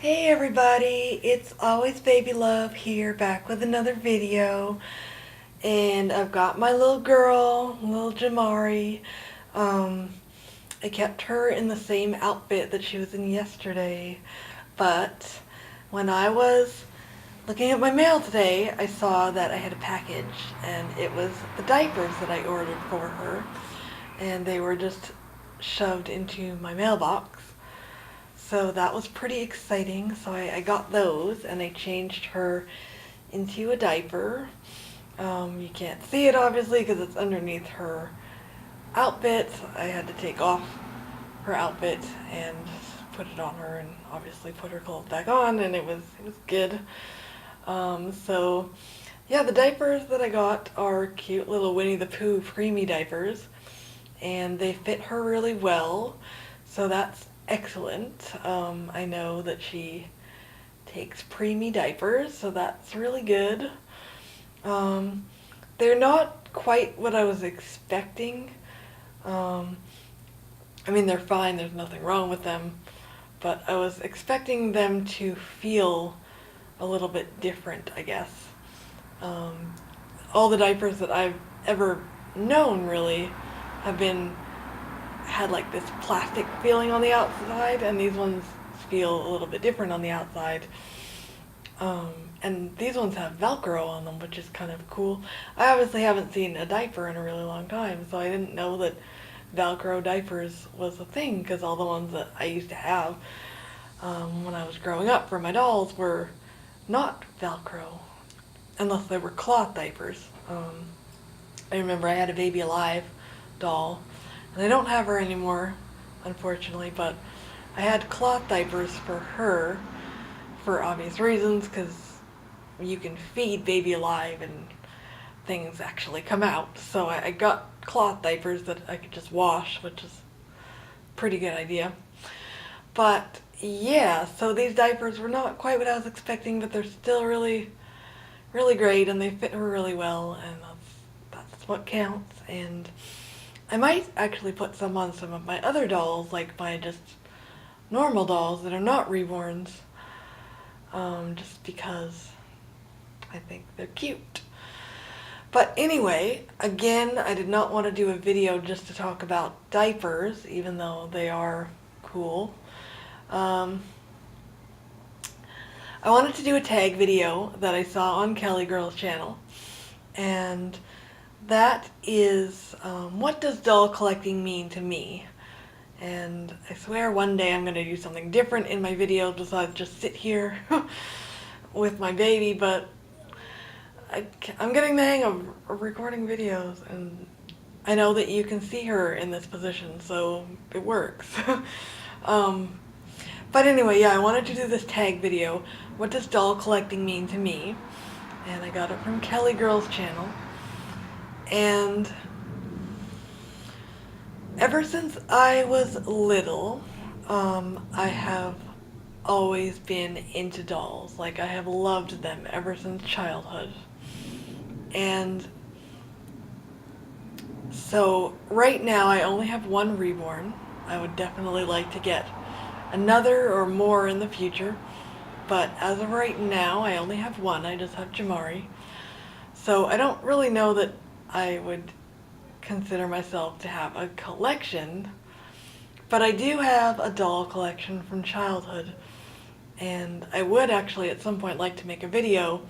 Hey everybody, it's always Baby Love here, back with another video. And I've got my little girl, little Jamari. Um, I kept her in the same outfit that she was in yesterday. But when I was looking at my mail today, I saw that I had a package, and it was the diapers that I ordered for her. And they were just shoved into my mailbox. So that was pretty exciting. So I got those and I changed her into a diaper. You can't see it obviously because it's underneath her outfit. I had to take off her outfit and put it on her and obviously put her clothes back on, and it was good. So yeah, the diapers that I got are cute little Winnie the Pooh preemie diapers, and they fit her really well. So that's excellent. I know that she takes preemie diapers, so that's really good. Um, they're not quite what I was expecting. Um, I mean, they're fine, there's nothing wrong with them, but I was expecting them to feel a little bit different, I guess. Um, all the diapers that I've ever known really have been had like this plastic feeling on the outside, and these ones feel a little bit different on the outside. Um, and these ones have Velcro on them, which is kind of cool. I obviously haven't seen a diaper in a really long time, so I didn't know that Velcro diapers was a thing, because all the ones that I used to have when I was growing up for my dolls were not Velcro, unless they were cloth diapers. I remember I had a Baby Alive doll, and I don't have her anymore, unfortunately, but I had cloth diapers for her for obvious reasons, because you can feed Baby Alive and things actually come out. So I got cloth diapers that I could just wash, which is a pretty good idea. But yeah, so these diapers were not quite what I was expecting, but they're still really, really great, and they fit her really well, and that's what counts. And I might actually put some on some of my other dolls, like my just normal dolls that are not reborns, just because I think they're cute. But anyway, again, I did not want to do a video just to talk about diapers, even though they are cool. Um, I wanted to do a tag video that I saw on Kelly Girl's channel, and that is, what does doll collecting mean to me? And I swear one day I'm going to do something different in my videos besides just sit here with my baby, but I'm getting the hang of recording videos, and I know that you can see her in this position, so it works. um, but anyway, yeah, I wanted to do this tag video. What does doll collecting mean to me? And I got it from Kelly Girl's channel. And ever since I was little, I have always been into dolls. Like, I have loved them ever since childhood. And so right now I only have one reborn. I would definitely like to get another or more in the future, but as of right now I only have one. I just have Jamari. So I don't really know that I would consider myself to have a collection, but I do have a doll collection from childhood, and I would actually at some point like to make a video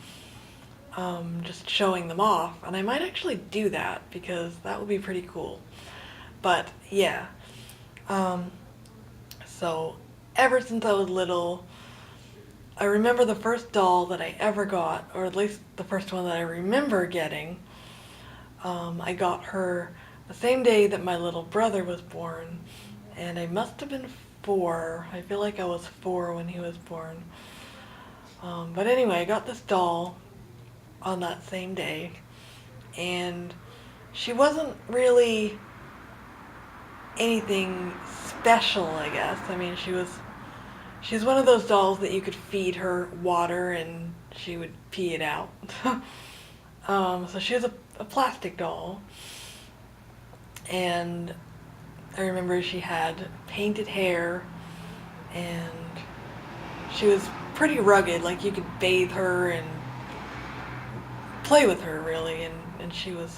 just showing them off, and I might actually do that because that would be pretty cool. But yeah, so ever since I was little, I remember the first doll that I ever got, or at least the first one that I remember getting. I got her the same day that my little brother was born, and I must have been 4. I feel like I was 4 when he was born. But anyway, I got this doll on that same day, and she wasn't really anything special, I guess. I mean, she's one of those dolls that you could feed her water and she would pee it out. So she was a plastic doll, and I remember she had painted hair, and she was pretty rugged. Like, you could bathe her and play with her, really, and she was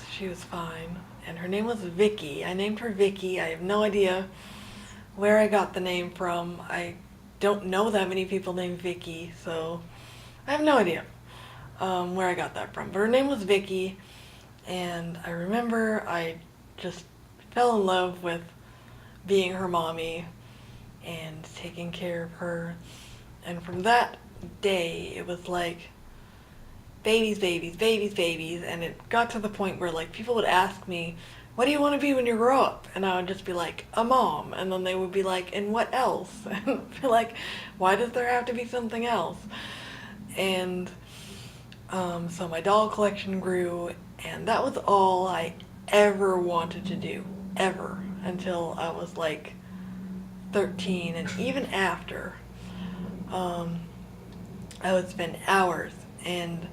fine. And her name was Vicky. I named her Vicky. I have no idea where I got the name from. I don't know that many people named Vicky, so I have no idea where I got that from. But her name was Vicky, and I remember I just fell in love with being her mommy and taking care of her. And from that day, it was like babies, babies, babies, babies. And it got to the point where, like, people would ask me, what do you want to be when you grow up? And I would just be like, a mom. And then they would be like, and what else? And I'd be like, why does there have to be something else? And so my doll collection grew, and that was all I ever wanted to do, ever, until I was like 13. And even after, I would spend hours, and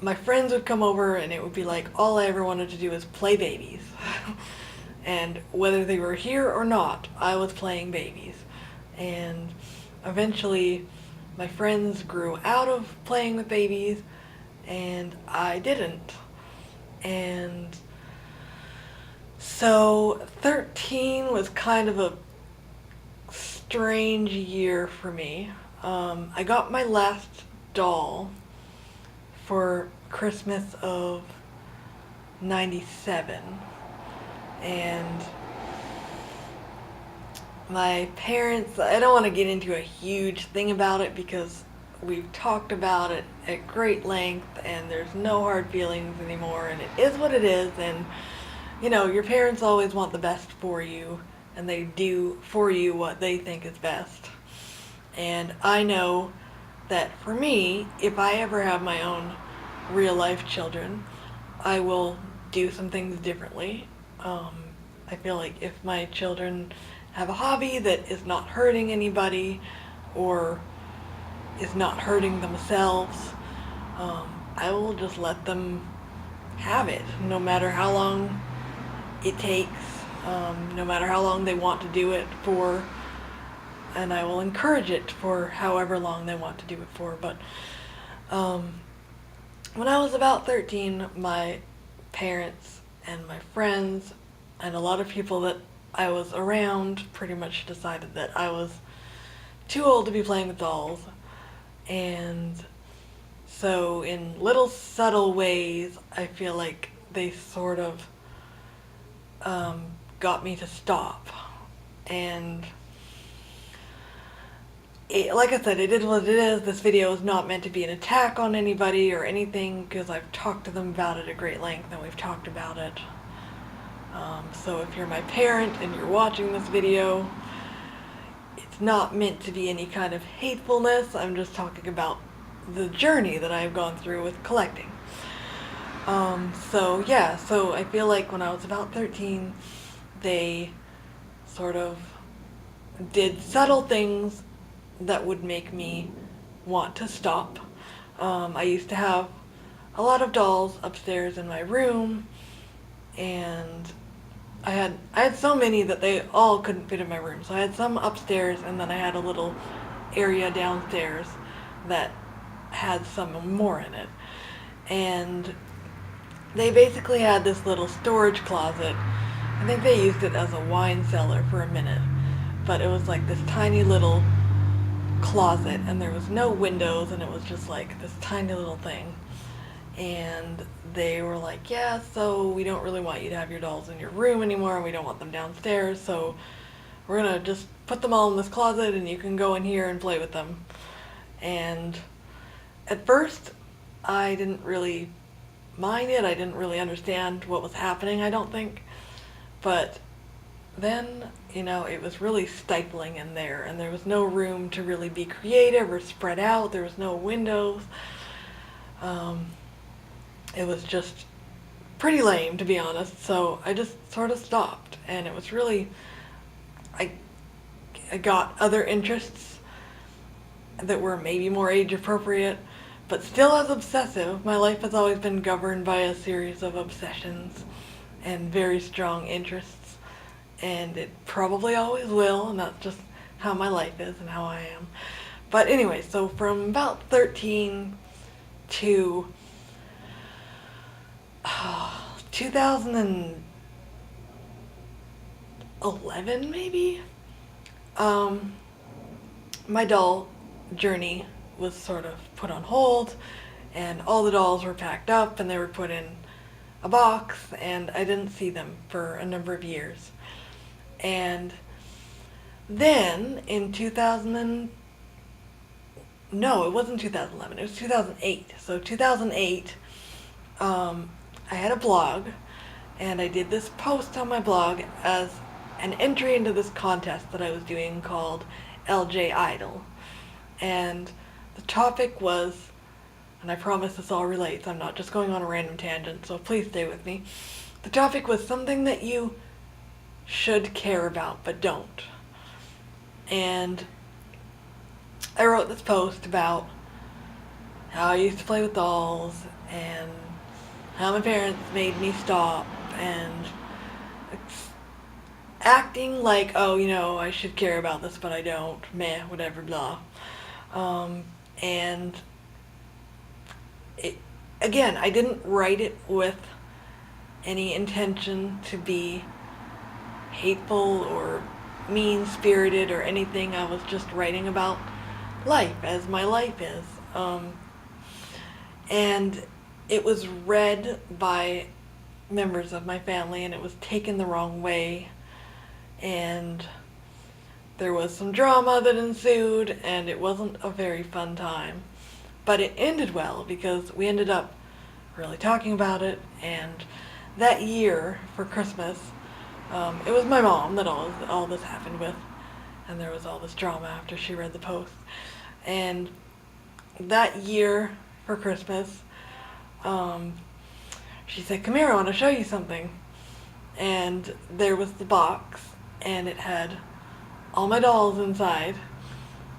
my friends would come over, and it would be like all I ever wanted to do was play babies. And whether they were here or not, I was playing babies. And eventually my friends grew out of playing with babies, and I didn't. And so 13 was kind of a strange year for me. I got my last doll for Christmas of '97, and my parents, I don't want to get into a huge thing about it because we've talked about it at great length, and there's no hard feelings anymore, and it is what it is. And you know, your parents always want the best for you, and they do for you what they think is best. And I know that for me, if I ever have my own real life children, I will do some things differently. I feel like if my children have a hobby that is not hurting anybody or is not hurting themselves, I will just let them have it, no matter how long it takes, no matter how long they want to do it for, and I will encourage it for however long they want to do it for. But when I was about 13, my parents and my friends and a lot of people that I was around pretty much decided that I was too old to be playing with dolls. And so in little subtle ways, I feel like they sort of got me to stop. And like I said, it is what it is. This video is not meant to be an attack on anybody or anything, because I've talked to them about it at great length and we've talked about it. So if you're my parent and you're watching this video, it's not meant to be any kind of hatefulness. I'm just talking about the journey that I've gone through with collecting. So yeah, so I feel like when I was about 13, they sort of did subtle things that would make me want to stop. I used to have a lot of dolls upstairs in my room, and I had so many that they all couldn't fit in my room. So I had some upstairs, and then I had a little area downstairs that had some more in it. And they basically had this little storage closet. I think they used it as a wine cellar for a minute, but it was like this tiny little closet, and there was no windows, and it was just like this tiny little thing. And they were like, yeah, so we don't really want you to have your dolls in your room anymore, and we don't want them downstairs, so we're gonna just put them all in this closet and you can go in here and play with them. And at first I didn't really mind it. I didn't really understand what was happening, I don't think. But then, you know, it was really stifling in there, and there was no room to really be creative or spread out. There was no windows. It was just pretty lame, to be honest. So I just sort of stopped, and it was really, I got other interests that were maybe more age appropriate, but still as obsessive. My life has always been governed by a series of obsessions and very strong interests, and it probably always will, and that's just how my life is and how I am. But anyway, so from about 13 to 2011 maybe, um, my doll journey was sort of put on hold, and all the dolls were packed up and they were put in a box, and I didn't see them for a number of years. And then in 2000 no, it wasn't 2011, it was 2008. So 2008, I had a blog, and I did this post on my blog as an entry into this contest that I was doing called LJ Idol. And the topic was, and I promise this all relates, I'm not just going on a random tangent, so please stay with me. The topic was something that you should care about but don't. And I wrote this post about how I used to play with dolls and how my parents made me stop, and acting like, oh, I should care about this, but I don't. Meh, whatever, blah. And again, I didn't write it with any intention to be hateful or mean-spirited or anything. I was just writing about life as my life is. And it was read by members of my family, and it was taken the wrong way, and there was some drama that ensued, and it wasn't a very fun time. But it ended well because we ended up really talking about it, and that year for Christmas, it was my mom that all this happened with, and there was all this drama after she read the post. And that year for Christmas, she said, "Come here, I want to show you something." And there was the box, and it had all my dolls inside,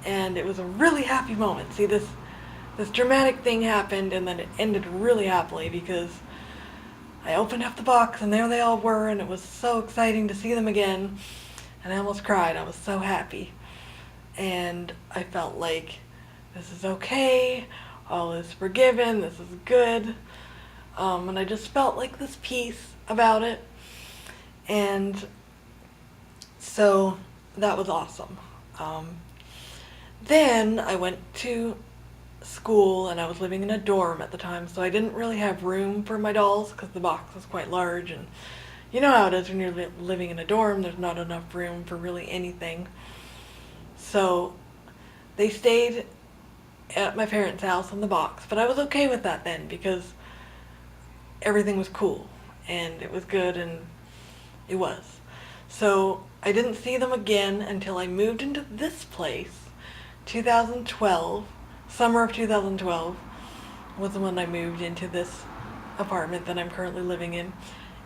and it was a really happy moment. See, this dramatic thing happened, and then it ended really happily because I opened up the box, and there they all were, and it was so exciting to see them again, and I almost cried. I was so happy, and I felt like this is okay, all is forgiven, this is good, and I just felt like this peace about it, and so that was awesome. Then I went to school, and I was living in a dorm at the time, so I didn't really have room for my dolls because the box was quite large, and you know how it is when you're living in a dorm, there's not enough room for really anything. So they stayed at my parents' house in the box, but I was okay with that then because everything was cool and it was good, and it was. So I didn't see them again until I moved into this place. 2012, summer of 2012 was when I moved into this apartment that I'm currently living in,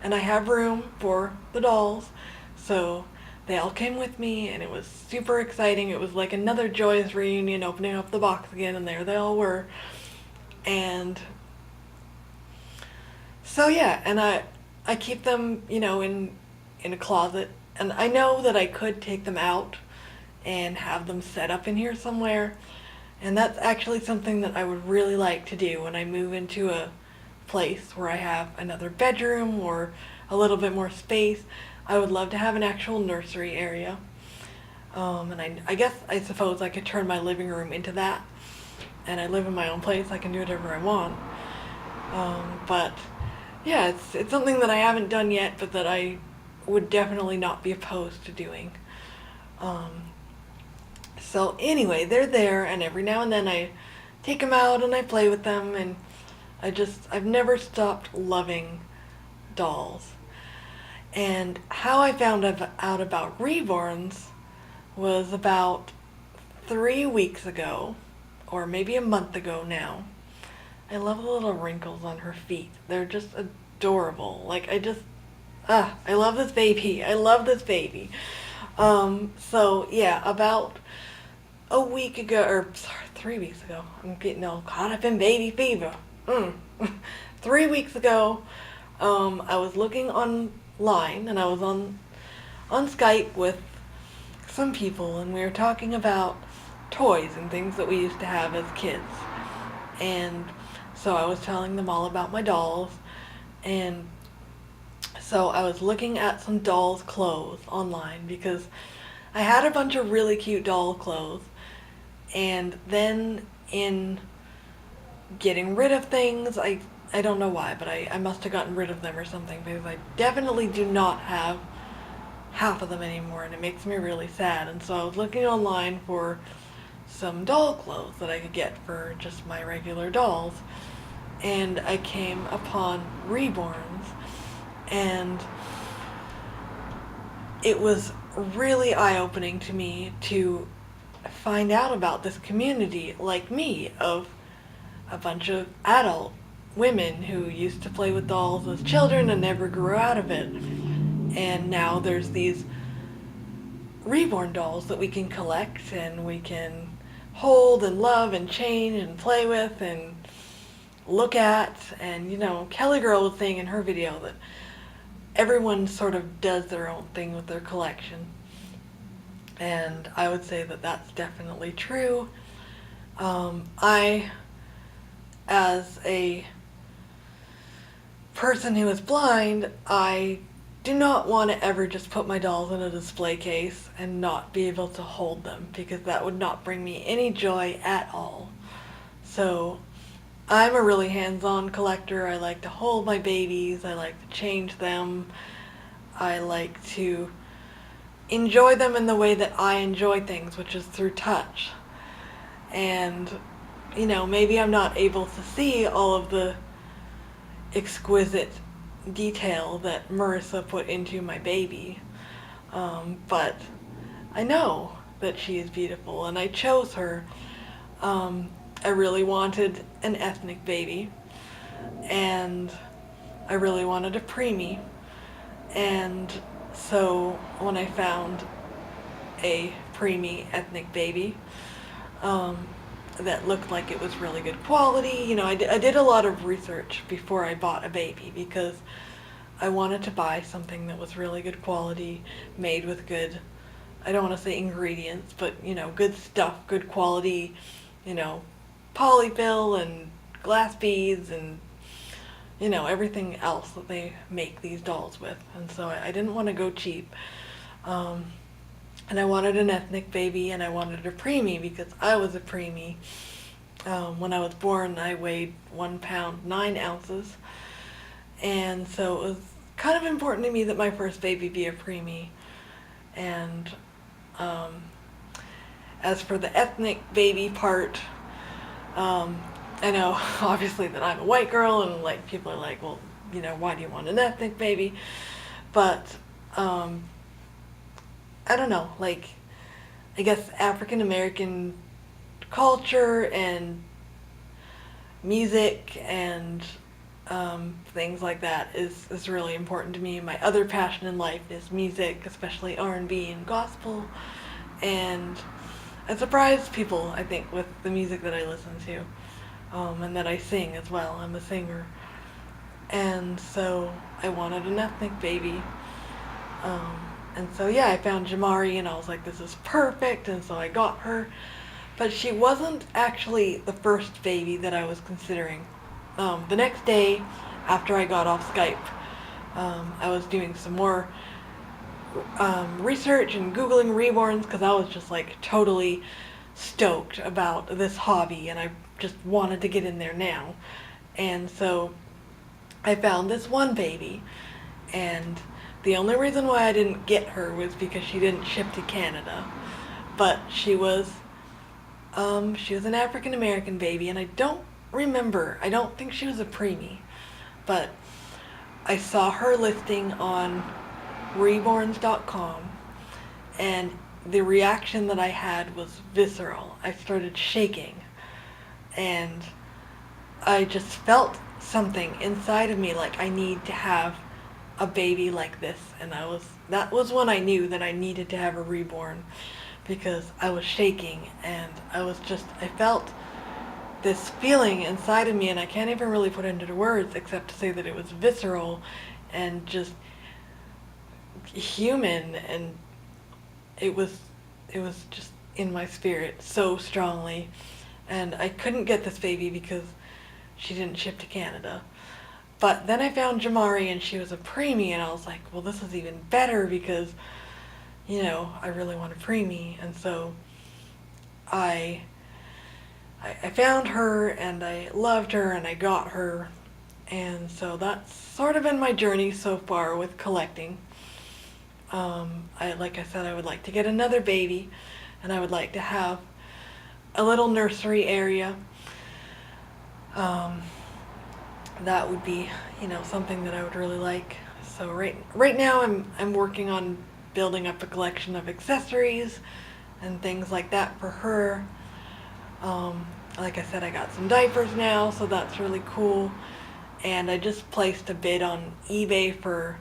and I have room for the dolls, so they all came with me, and it was super exciting. It was like another joyous reunion, opening up the box again, and there they all were. And so yeah, and I keep them, in a closet, and I know that I could take them out and have them set up in here somewhere, and that's actually something that I would really like to do when I move into a place where I have another bedroom or a little bit more space. I would love to have an actual nursery area, and I suppose I could turn my living room into that, and I live in my own place, I can do whatever I want. But yeah, it's something that I haven't done yet, but that I would definitely not be opposed to doing. So anyway, they're there, and every now and then I take them out and I play with them, and I've never stopped loving dolls. And how I found out about reborns was about 3 weeks ago, or maybe a month ago now. I love the little wrinkles on her feet. They're just adorable. I love this baby. I love this baby. So yeah, about a week ago, or sorry, 3 weeks ago. I'm getting all caught up in baby fever. 3 weeks ago, I was looking online, and I was on Skype with some people, and we were talking about toys and things that we used to have as kids. And so I was telling them all about my dolls, and so I was looking at some dolls' clothes online because I had a bunch of really cute doll clothes, and then in getting rid of things, I don't know why, but I must have gotten rid of them or something, because I definitely do not have half of them anymore, and it makes me really sad. And so I was looking online for some doll clothes that I could get for just my regular dolls, and I came upon Reborns, and it was really eye-opening to me to find out about this community like me of a bunch of adult women who used to play with dolls as children and never grew out of it. And now there's these reborn dolls that we can collect and we can hold and love and change and play with and look at. And Kelly Girl was saying in her video that everyone sort of does their own thing with their collection, and I would say that that's definitely true. I, as a person who is blind, I do not want to ever just put my dolls in a display case and not be able to hold them, because that would not bring me any joy at all. So I'm a really hands-on collector. I like to hold my babies. I like to change them. I like to enjoy them in the way that I enjoy things, which is through touch. And, maybe I'm not able to see all of the exquisite detail that Marissa put into my baby. But I know that she is beautiful, and I chose her. I really wanted an ethnic baby, and I really wanted a preemie. And so when I found a preemie ethnic baby that looked like it was really good quality, I did a lot of research before I bought a baby, because I wanted to buy something that was really good quality, made with good, I don't want to say ingredients, but good stuff, good quality, polyfill and glass beads and everything else that they make these dolls with. And so I didn't want to go cheap. And I wanted an ethnic baby, and I wanted a preemie because I was a preemie. When I was born, I weighed 1 pound 9 ounces. And so it was kind of important to me that my first baby be a preemie. And as for the ethnic baby part, I know obviously that I'm a white girl, and people are like, well, why do you want an ethnic baby? But I don't know, I guess African American culture and music and things like that is really important to me. My other passion in life is music, especially R&B and gospel, and I surprise people, I think, with the music that I listen to, and that I sing as well. I'm a singer, and so I wanted an ethnic baby. And so yeah, I found Jamari, and I was like, this is perfect, and so I got her. But she wasn't actually the first baby that I was considering. The next day, after I got off Skype, I was doing some more research and Googling reborns, because I was just totally stoked about this hobby, and I just wanted to get in there now. And so I found this one baby, and the only reason why I didn't get her was because she didn't ship to Canada. But she was an African American baby, and I don't think she was a preemie, but I saw her listing on reborns.com, and the reaction that I had was visceral. I started shaking, and I just felt something inside of me like I need to have a baby like this, and that was when I knew that I needed to have a reborn, because I was shaking, and I felt this feeling inside of me, and I can't even really put it into words except to say that it was visceral and just human, and it was just in my spirit so strongly. And I couldn't get this baby because she didn't ship to Canada. But then I found Jamari and she was a preemie, and I was like, well, this is even better because, you know, I really want a preemie. And so I found her and I loved her and I got her. And so that's sort of been my journey so far with collecting. Like I said, I would like to get another baby, and I would like to have a little nursery area. That would be, you know, something that I would really like. So right now I'm working on building up a collection of accessories and things like that for her. Like I said, I got some diapers now, so that's really cool. And I just placed a bid on eBay for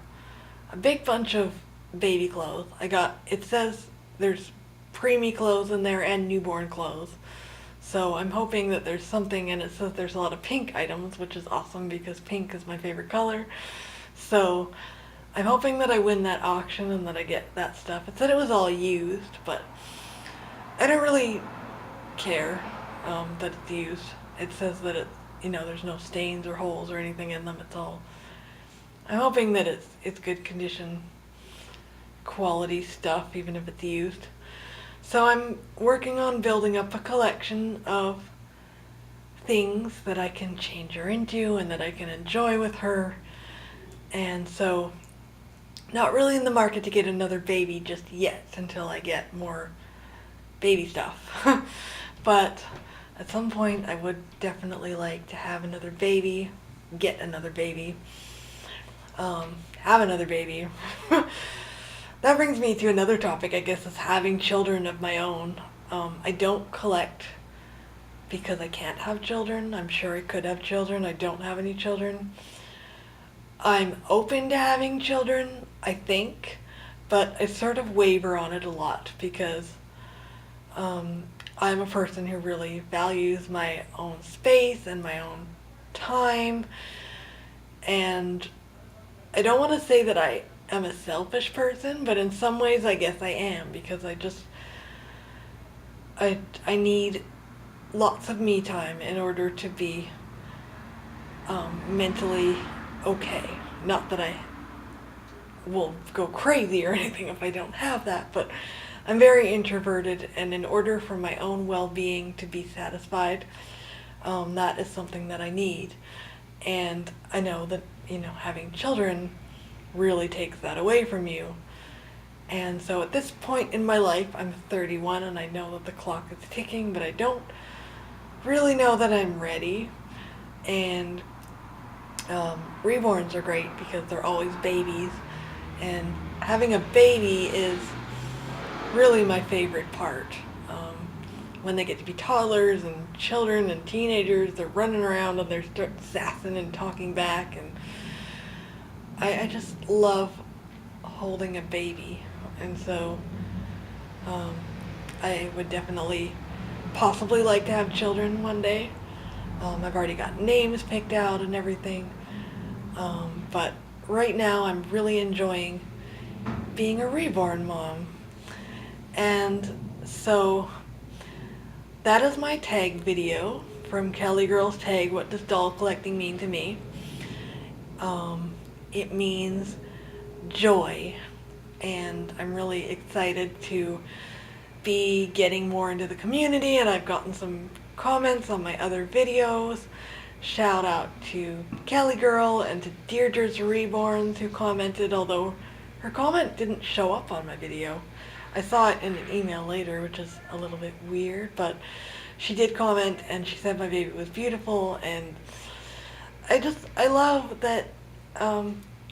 a big bunch of baby clothes. It says there's preemie clothes in there and newborn clothes. So I'm hoping that there's something, and it says there's a lot of pink items, which is awesome because pink is my favorite color. So I'm hoping that I win that auction and that I get that stuff. It said it was all used, but I don't really care that it's used. It says that there's no stains or holes or anything in them. I'm hoping that it's good condition, quality stuff, even if it's used. So I'm working on building up a collection of things that I can change her into and that I can enjoy with her. And so, not really in the market to get another baby just yet until I get more baby stuff. But at some point I would definitely like to have another baby, get another baby, have another baby. That brings me to another topic, I guess, is having children of my own. I don't collect because I can't have children. I'm sure I could have children. I don't have any children. I'm open to having children, I think, but I sort of waver on it a lot because I'm a person who really values my own space and my own time, and I don't want to say that I am a selfish person, but in some ways I guess I am, because I need lots of me time in order to be mentally okay. Not that I will go crazy or anything if I don't have that, but I'm very introverted, and in order for my own well-being to be satisfied, that is something that I need. And I know that, having children really takes that away from you. And so at this point in my life, I'm 31, and I know that the clock is ticking, but I don't really know that I'm ready. And reborns are great because they're always babies, and having a baby is really my favorite part. When they get to be toddlers and children and teenagers, they're running around and they're start sassing and talking back, and I just love holding a baby. And so I would definitely possibly like to have children one day. I've already got names picked out and everything, but right now I'm really enjoying being a reborn mom. And so that is my tag video from Kelly Girl's tag, What Does Doll Collecting Mean to Me? It means joy, and I'm really excited to be getting more into the community, and I've gotten some comments on my other videos. Shout out to Kelly Girl and to Deirdre's Reborns who commented, although her comment didn't show up on my video. I saw it in an email later, which is a little bit weird, but she did comment and she said my baby was beautiful, and I love that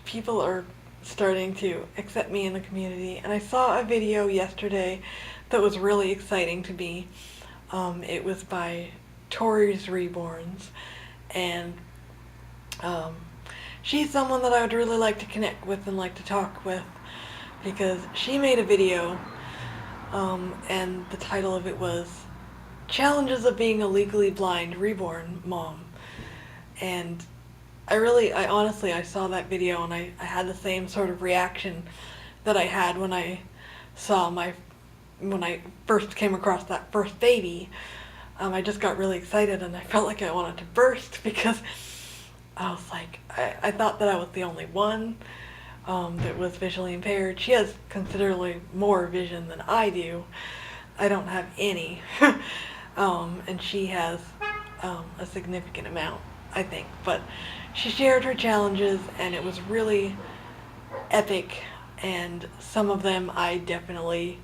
people are starting to accept me in the community. And I saw a video yesterday that was really exciting to me. It was by Tori's Reborns, and she's someone that I would really like to connect with and like to talk with, because she made a video, and the title of it was Challenges of Being a Legally Blind Reborn Mom. And I honestly, I saw that video and I had the same sort of reaction that I had when I saw my when I first came across that first baby, I just got really excited and I felt like I wanted to burst because I was like, I thought that I was the only one that was visually impaired. She has considerably more vision than I do. I don't have any. And she has a significant amount, I think. But she shared her challenges and it was really epic, and some of them I definitely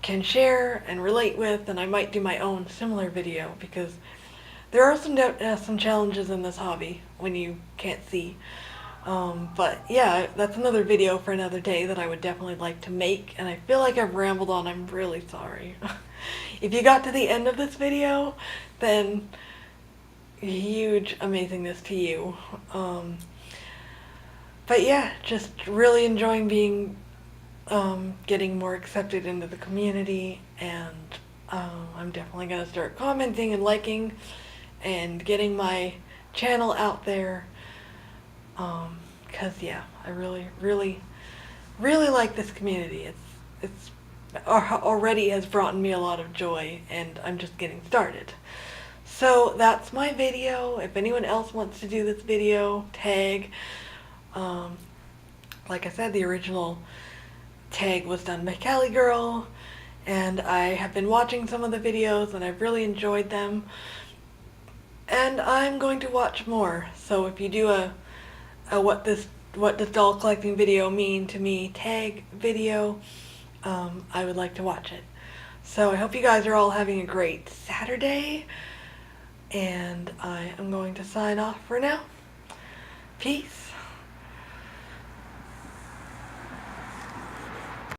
can share and relate with, and I might do my own similar video because there are some challenges in this hobby when you can't see. But yeah, that's another video for another day that I would definitely like to make, and I feel like I've rambled on. I'm really sorry. If you got to the end of this video, then huge amazingness to you. But yeah, just really enjoying being, getting more accepted into the community, and I'm definitely going to start commenting and liking and getting my channel out there, because yeah, I really, really, really like this community. It's already has brought me a lot of joy, and I'm just getting started. So that's my video. If anyone else wants to do this video, tag. Like I said, the original tag was done by Cali Girl, and I have been watching some of the videos and I've really enjoyed them, and I'm going to watch more. So if you do a what does doll collecting video mean to me tag video, I would like to watch it. So I hope you guys are all having a great Saturday, and I am going to sign off for now. Peace.